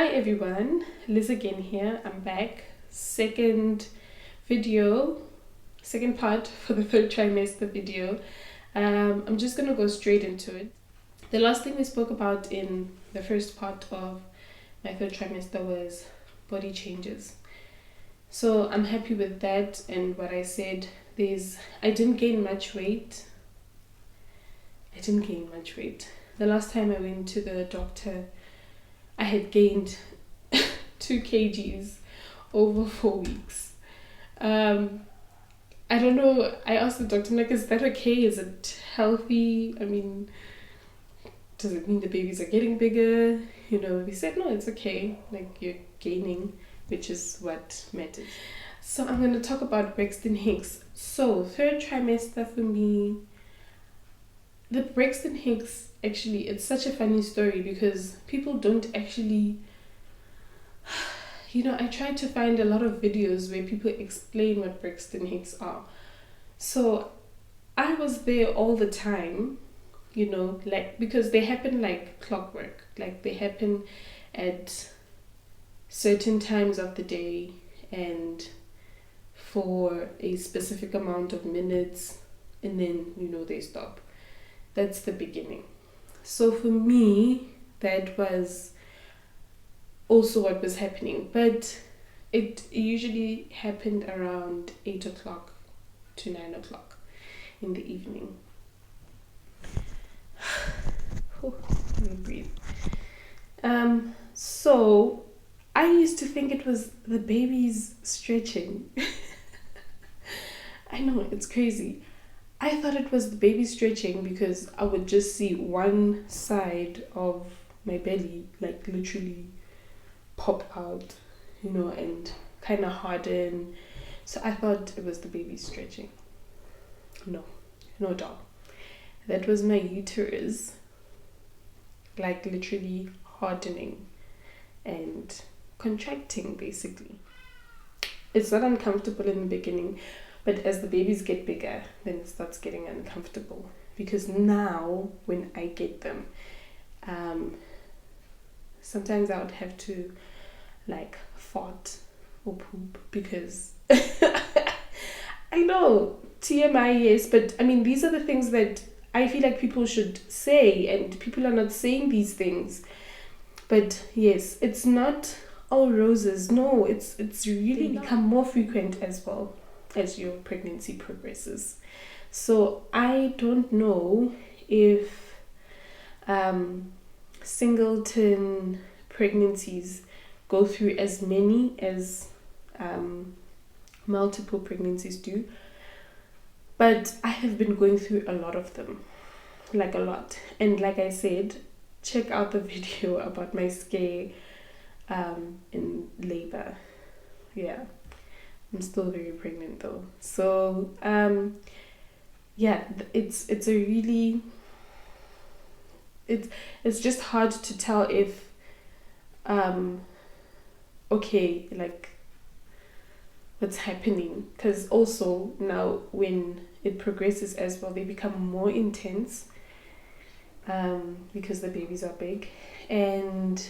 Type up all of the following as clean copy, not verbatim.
Hi everyone, Liz again here. I'm back. Second part for the third trimester video. I'm just gonna go straight into it. The last thing we spoke about in the first part of my third trimester was body changes. So I'm happy with that, and what I said, I didn't gain much weight. The last time I went to the doctor, I had gained 2 kgs over 4 weeks. I don't know. I asked the doctor, like, is that okay? Is it healthy? I mean, does it mean the babies are getting bigger? He said, no, it's okay. Like, you're gaining, which is what matters. So I'm going to talk about Braxton Hicks. So third trimester for me, the Braxton Hicks, actually, it's such a funny story because people don't actually... I tried to find a lot of videos where people explain what Braxton Hicks are. So I was there all the time, because they happen like clockwork. Like, they happen at certain times of the day and for a specific amount of minutes, and then, they stop. That's the beginning. So for me, that was also what was happening, but it usually happened around 8 o'clock to 9 o'clock in the evening. Let me breathe. So I used to think it was the baby's stretching. I know, it's crazy. I thought it was the baby stretching because I would just see one side of my belly, like, literally pop out, and kind of harden. So I thought it was the baby stretching. No doubt. That was my uterus, like, literally hardening and contracting, basically. It's not uncomfortable in the beginning, but as the babies get bigger, then it starts getting uncomfortable. Because now, when I get them, sometimes I would have to, like, fart or poop because I know, TMI, yes, but I mean, these are the things that I feel like people should say, and people are not saying these things. But yes, it's not all roses. No, it's really become more frequent as well as your pregnancy progresses. So I don't know if singleton pregnancies go through as many as multiple pregnancies do, but I have been going through a lot of them, like a lot. And like I said, check out the video about my scare in labor. Yeah, I'm still very pregnant though. So it's a really, it's just hard to tell if okay, like, what's happening, because also now when it progresses as well, they become more intense because the babies are big, and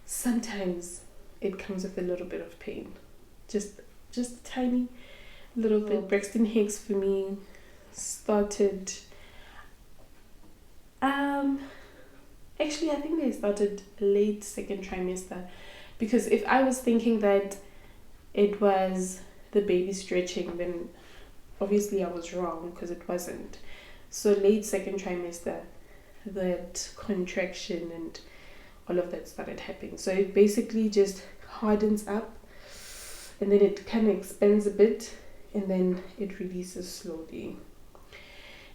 sometimes it comes with a little bit of pain, just a tiny little bit. Braxton Hicks for me started actually, I think they started late second trimester, because if I was thinking that it was the baby stretching, then obviously I was wrong, because it wasn't. So late second trimester, that contraction and all of that started happening. So it basically just hardens up, and then it kind of expands a bit, and then it releases slowly,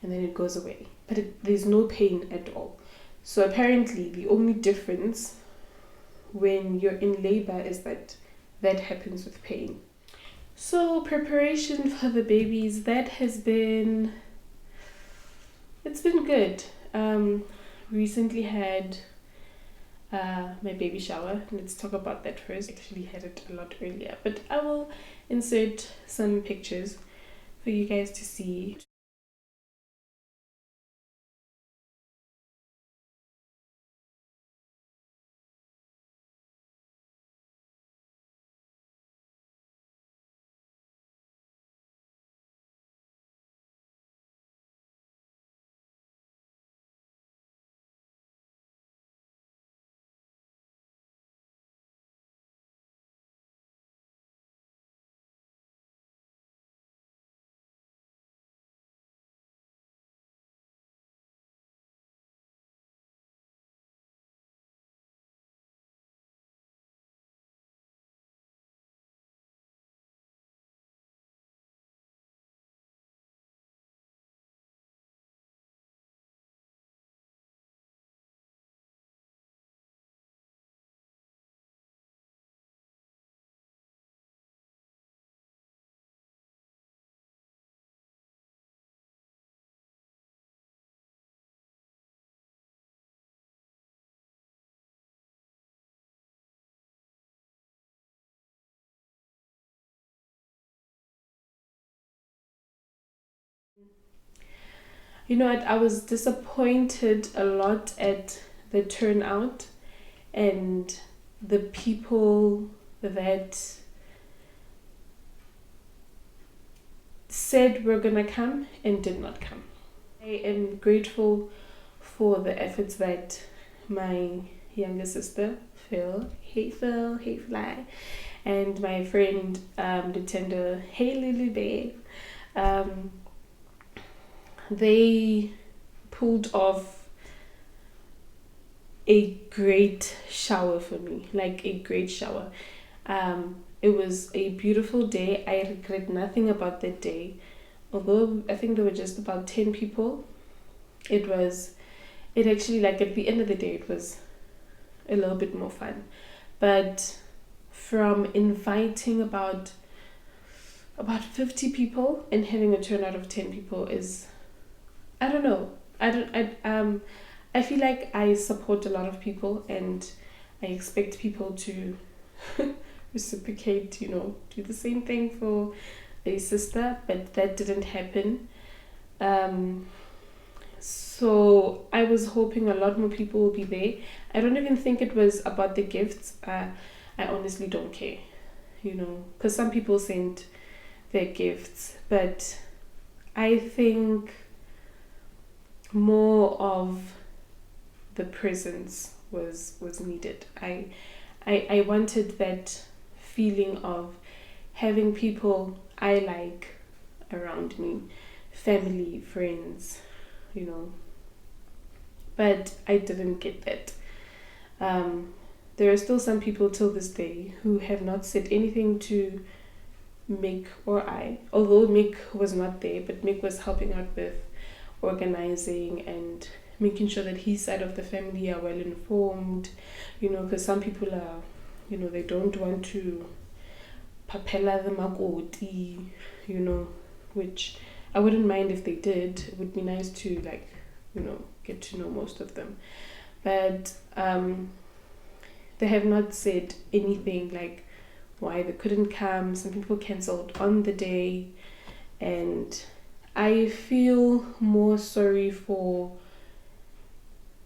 and then it goes away. But there's no pain at all. So apparently the only difference when you're in labor is that happens with pain. So preparation for the babies, it's been good. Recently had my baby shower. Let's talk about that first. Actually had it a lot earlier, but I will insert some pictures for you guys to see. You know what? I was disappointed a lot at the turnout and the people that said we're gonna come and did not come. I am grateful for the efforts that my younger sister, Phil, hey Fly, and my friend Nintendo, hey Lulu Babe, they pulled off a great shower for me, like a great shower. It was a beautiful day. I regret nothing about that day. Although I think there were just about 10 people, it actually, like, at the end of the day, it was a little bit more fun. But from inviting about 50 people and having a turnout of 10 people is, I don't know. I feel like I support a lot of people and I expect people to reciprocate, do the same thing for a sister, but that didn't happen. So I was hoping a lot more people will be there. I don't even think it was about the gifts. I honestly don't care, because some people sent their gifts, but I think more of the presence was needed. I wanted that feeling of having people I like around me, family, friends, but I didn't get that. There are still some people till this day who have not said anything to Mick or I, although Mick was not there, but Mick was helping out with organizing and making sure that his side of the family are well informed, because some people are, they don't want to papela the makoti, which I wouldn't mind if they did. It would be nice to, get to know most of them. But they have not said anything like why they couldn't come. Some people cancelled on the day, and I feel more sorry for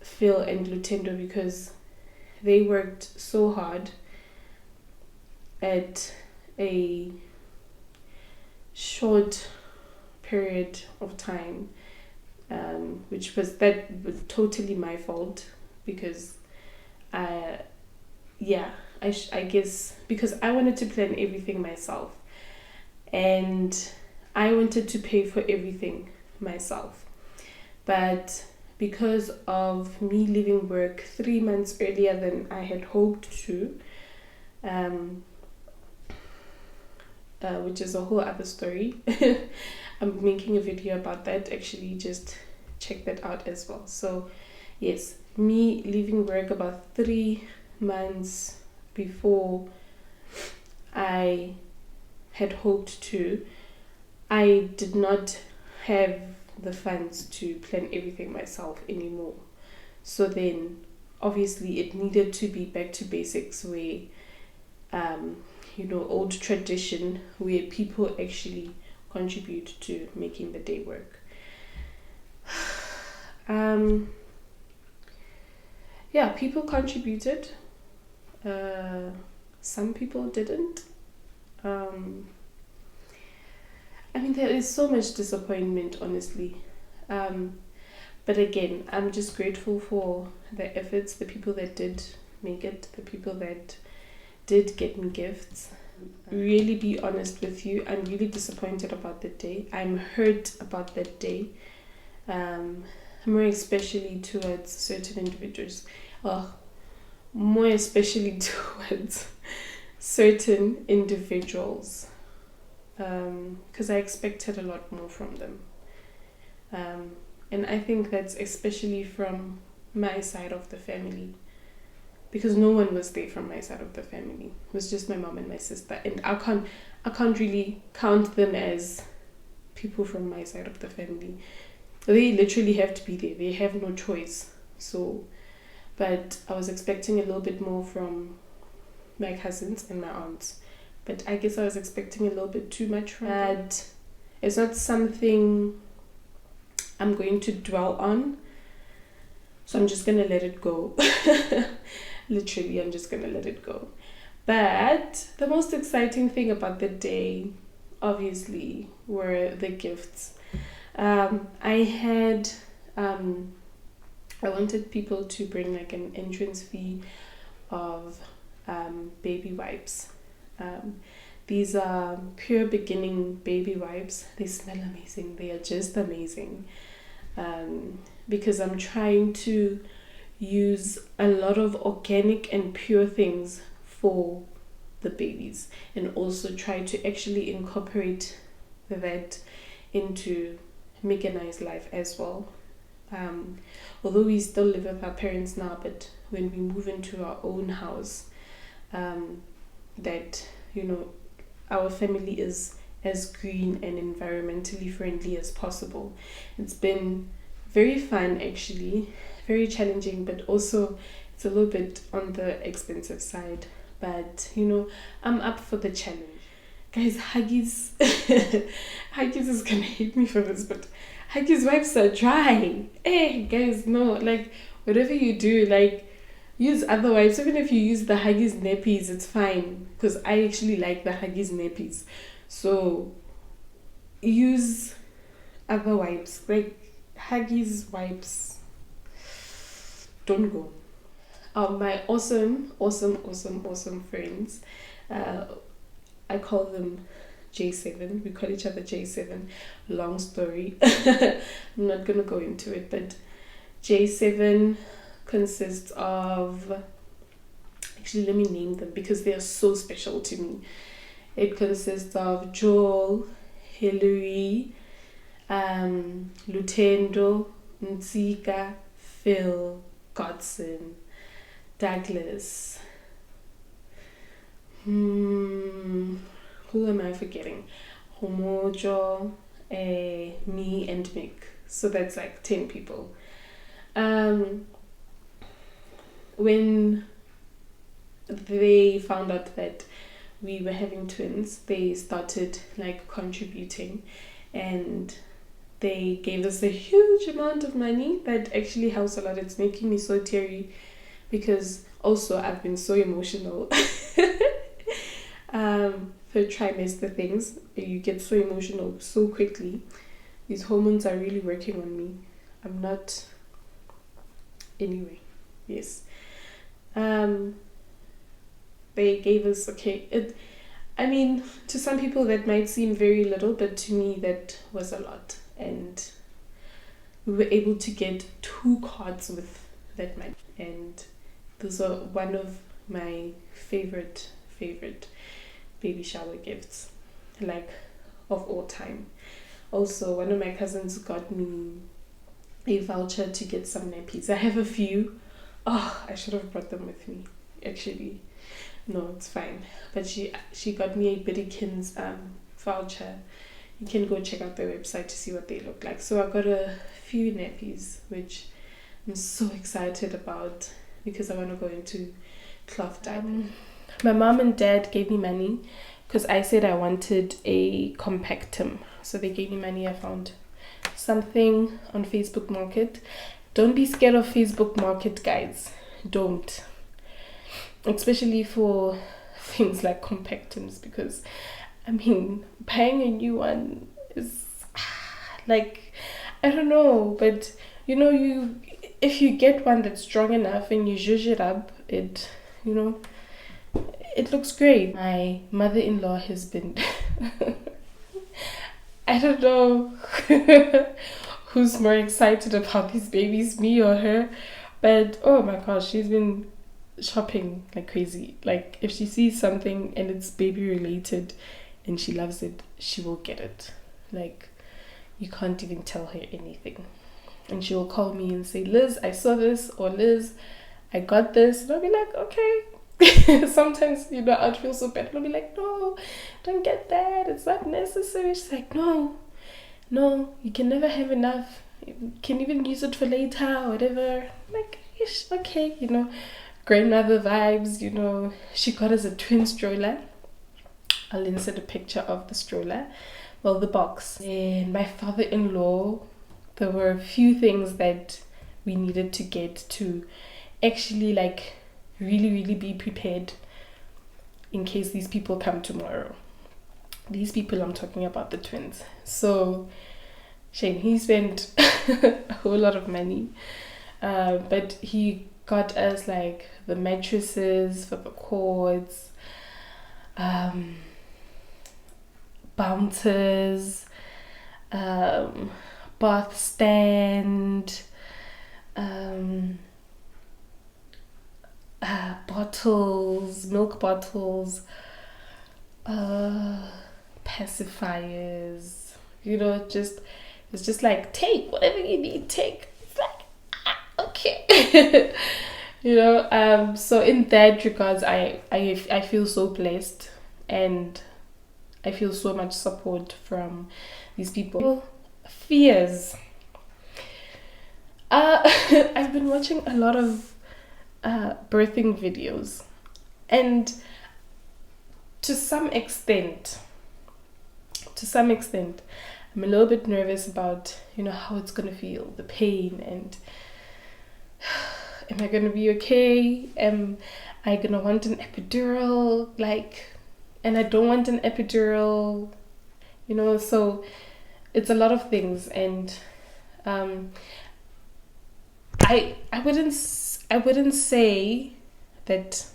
Phil and Lutendo because they worked so hard at a short period of time, which was totally my fault because I guess because I wanted to plan everything myself and I wanted to pay for everything myself, but because of me leaving work 3 months earlier than I had hoped to, which is a whole other story. I'm making a video about that, actually, just check that out as well. So yes, me leaving work about 3 months before I had hoped to, I did not have the funds to plan everything myself anymore. So then obviously it needed to be back to basics where old tradition where people actually contribute to making the day work. People contributed. Some people didn't. There is so much disappointment, honestly. But again, I'm just grateful for the efforts, the people that did make it, the people that did get me gifts. Really be honest with you, I'm really disappointed about that day. I'm hurt about that day. More especially towards certain individuals. More especially towards certain individuals. Because I expected a lot more from them. And I think that's especially from my side of the family. Because no one was there from my side of the family. It was just my mom and my sister. And I can't really count them as people from my side of the family. They literally have to be there. They have no choice. So, but I was expecting a little bit more from my cousins and my aunts. But I guess I was expecting a little bit too much from them. It's not something I'm going to dwell on. So I'm just going to let it go. Literally, I'm just going to let it go. But the most exciting thing about the day, obviously, were the gifts. I wanted people to bring like an entrance fee of baby wipes. These are Pure Beginning baby wipes. They smell amazing. They are just amazing. Because I'm trying to use a lot of organic and pure things for the babies, and also try to actually incorporate that into Megan's life as well. Although we still live with our parents now, but when we move into our own house, that, you know, our family is as green and environmentally friendly as possible. It's been very fun, actually, very challenging, but also it's a little bit on the expensive side. But, you know, I'm up for the challenge. Guys, Huggies, Huggies is gonna hate me for this, but Huggies wipes are dry. Hey, guys, no, like, whatever you do, like, use other wipes. Even if you use the Huggies nappies, it's fine, because I actually like the Huggies nappies. So, use other wipes, like Huggies wipes. Don't go. My awesome friends, I call them J7. We call each other J7. Long story. I'm not gonna go into it, but J7 consists of, actually let me name them because they are so special to me. It consists of Joel, Hillary, Lutendo, Ntsika, Phil, Godson, Douglas. Who am I forgetting? Homojo, me, and Mick. So that's like 10 people. When they found out that we were having twins, they started like contributing, and they gave us a huge amount of money that actually helps a lot. It's making me so teary because also I've been so emotional. Third trimester things, you get so emotional so quickly. These hormones are really working on me. I'm not, anyway, yes. They gave us, to some people that might seem very little, but to me that was a lot. And we were able to get 2 cards with that money, and those are one of my favorite baby shower gifts, like, of all time. Also, one of my cousins got me a voucher to get some nappies. I have a few. Oh, I should have brought them with me, actually. No, it's fine. But she got me a Biddykins voucher. You can go check out their website to see what they look like. So I got a few nappies, which I'm so excited about because I want to go into cloth dyeing. My mom and dad gave me money because I said I wanted a compactum. So they gave me money. I found something on Facebook Market. Don't be scared of Facebook Market, guys. Don't. Especially for things like compactums, because buying a new one is like, I don't know, but if you get one that's strong enough and you zhuzh it up, it looks great. My mother-in-law has been I don't know who's more excited about these babies, me or her, but oh my gosh, she's been shopping like crazy. Like, if she sees something and it's baby related and she loves it, she will get it. Like, you can't even tell her anything. And she will call me and say, Liz, I saw this, or Liz, I got this. And I'll be like, okay. Sometimes, I'd feel so bad. I'll be like, no, don't get that. It's not necessary. She's like, no, you can never have enough. You can even use it for later or whatever. I'm like, ish, okay, grandmother vibes. She got us a twin stroller. I'll insert a picture of the stroller, well, the box. And my father-in-law there were a few things that we needed to get to actually like really be prepared in case these people come tomorrow. These people, I'm talking about the twins. So Shane, he spent a whole lot of money, but he got us like the mattresses for the cords, bouncers, bath stand, bottles, milk bottles, pacifiers, it's just like, take whatever you need, take. It's like, okay. So in that regards, I feel so blessed, and I feel so much support from these people. Fears. I've been watching a lot of birthing videos, and to some extent, I'm a little bit nervous about, how it's gonna feel, the pain, and am I gonna be okay? Am I gonna want an epidural? And I don't want an epidural, so it's a lot of things, and I wouldn't say that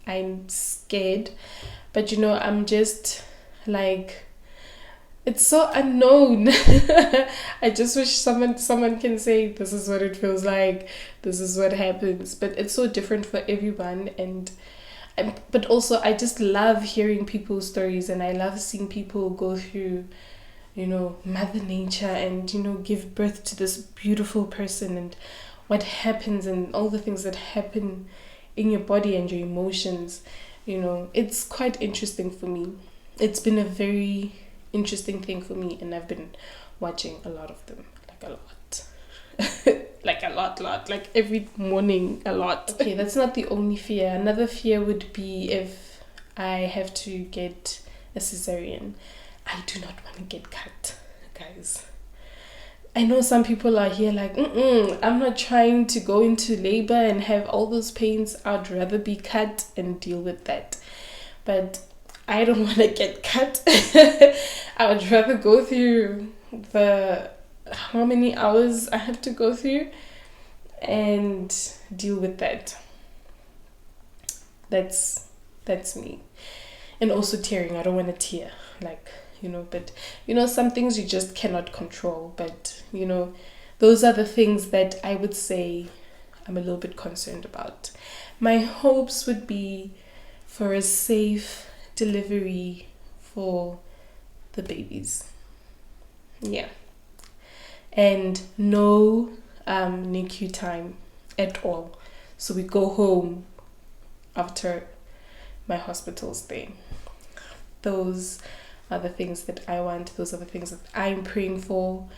I'm scared, but I'm just like, it's so unknown. I just wish someone can say, this is what it feels like, this is what happens, but it's so different for everyone. But also I just love hearing people's stories, and I love seeing people go through, Mother Nature, and give birth to this beautiful person, and what happens, and all the things that happen in your body and your emotions. It's quite interesting for me. It's been a very interesting thing for me, and I've been watching a lot of them, like a lot. Like a lot, like every morning, a lot. Okay, that's not the only fear. Another fear would be if I have to get a cesarean. I do not want to get cut, guys. I know some people are here like, I'm not trying to go into labor and have all those pains. I'd rather be cut and deal with that. But I don't want to get cut. I would rather go through how many hours I have to go through and deal with that. That's me. And also tearing. I don't want to tear, but some things you just cannot control. But those are the things that I would say I'm a little bit concerned about. My hopes would be for a safe delivery for the babies. Yeah. And no NICU time at all. So we go home after my hospital stay. Those are the things that I want. Those are the things that I'm praying for.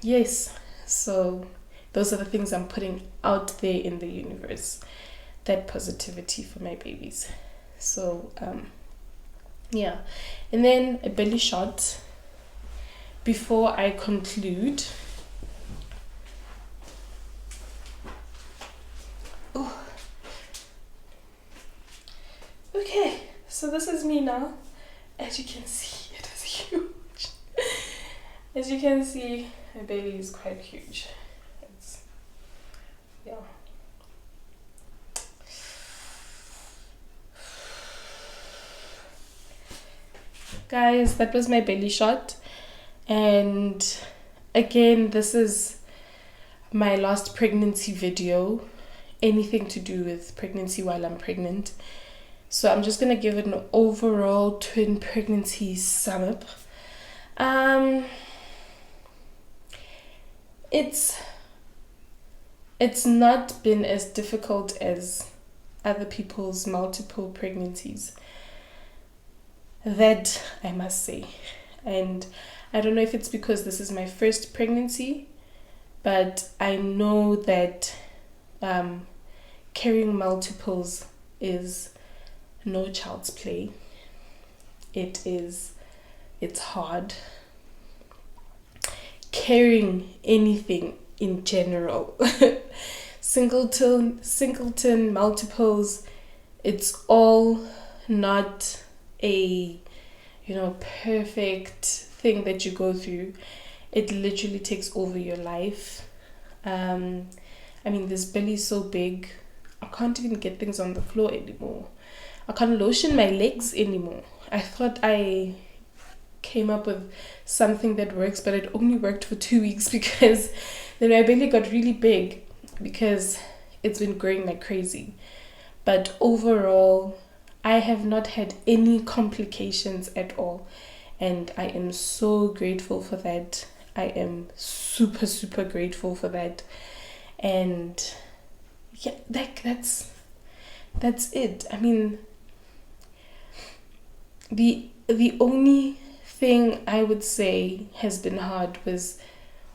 Yes. So those are the things I'm putting out there in the universe. That positivity for my babies. So, yeah. And then a belly shot. Before I conclude, okay, so this is me now. As you can see, it is huge. As you can see, my belly is quite huge. Yeah. Guys, that was my belly shot. And again, this is my last pregnancy video, anything to do with pregnancy while I'm pregnant. So I'm just going to give it an overall twin pregnancy sum up. It's not been as difficult as other people's multiple pregnancies. That I must say. And I don't know if it's because this is my first pregnancy, but I know that carrying multiples is no child's play. It's hard. carrying anything in general. Singleton, multiples, it's all not a, perfect thing that you go through. It literally takes over your life. This belly is so big, I can't even get things on the floor anymore. I can't lotion my legs anymore. I thought I came up with something that works, but it only worked for 2 weeks because then my belly got really big because it's been growing like crazy. But overall, I have not had any complications at all, and I am so grateful for that. I am super, super grateful for that. And yeah, that's it. The only thing I would say has been hard was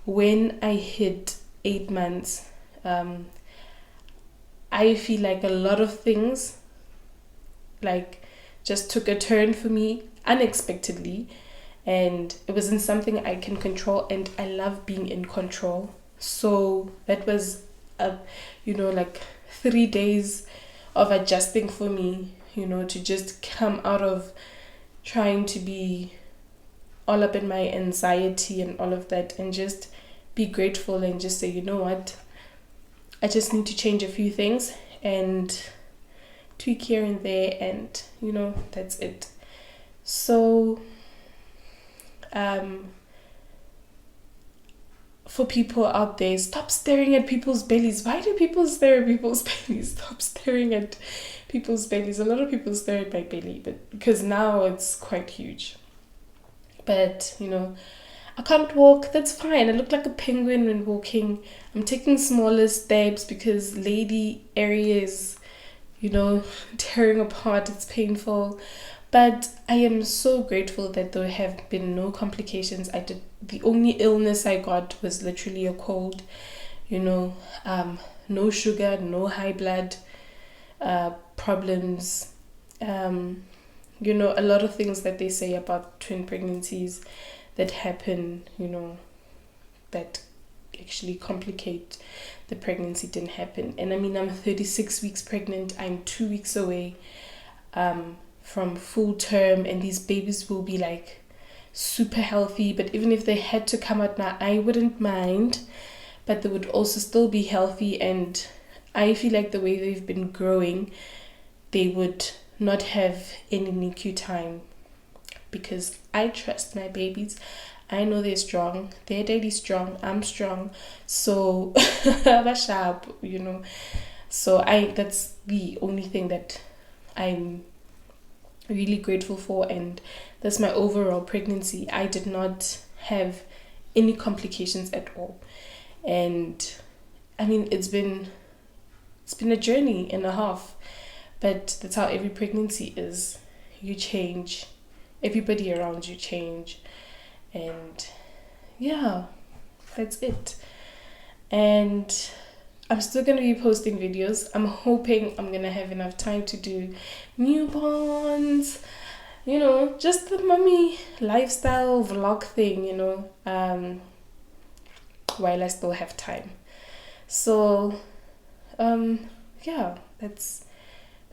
when I hit 8 months. I feel like a lot of things just took a turn for me unexpectedly, and it wasn't something I can control, and I love being in control. So that was 3 days of adjusting for me, to just come out of trying to be all up in my anxiety and all of that, and just be grateful and just say, you know what, I just need to change a few things and tweak here and there, and that's it. So for people out there, stop staring at people's bellies. Why do people stare at people's bellies? Stop staring at people's bellies. A lot of people stare at my belly, but because now it's quite huge. But I can't walk, that's fine. I look like a penguin when walking. I'm taking smaller steps because lady area is, tearing apart. It's painful. But I am so grateful that there have been no complications. The only illness I got was literally a cold. No sugar, no high blood problems. A lot of things that they say about twin pregnancies that happen, that actually complicate the pregnancy didn't happen. And I'm 36 weeks pregnant. I'm 2 weeks away from full term, and these babies will be super healthy. But even if they had to come out now, I wouldn't mind, but they would also still be healthy. And I feel like the way they've been growing, they would not have any NICU time, because I trust my babies. I know they're strong. They're daddy's strong. I'm strong. So sharp, So that's the only thing that I'm really grateful for, and that's my overall pregnancy. I did not have any complications at all, and it's been a journey and a half, but that's how every pregnancy is. You change, everybody around you change, and yeah, that's it. And I'm still going to be posting videos. I'm hoping I'm going to have enough time to do newborns, just the mommy lifestyle vlog thing, while I still have time. So, yeah, that's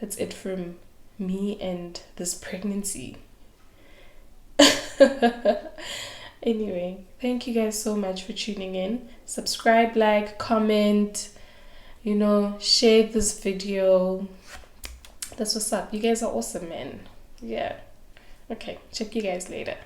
it from me and this pregnancy. Anyway, thank you guys so much for tuning in. Subscribe, like, comment, share this video. That's what's up. You guys are awesome, man. Yeah. Okay, check you guys later.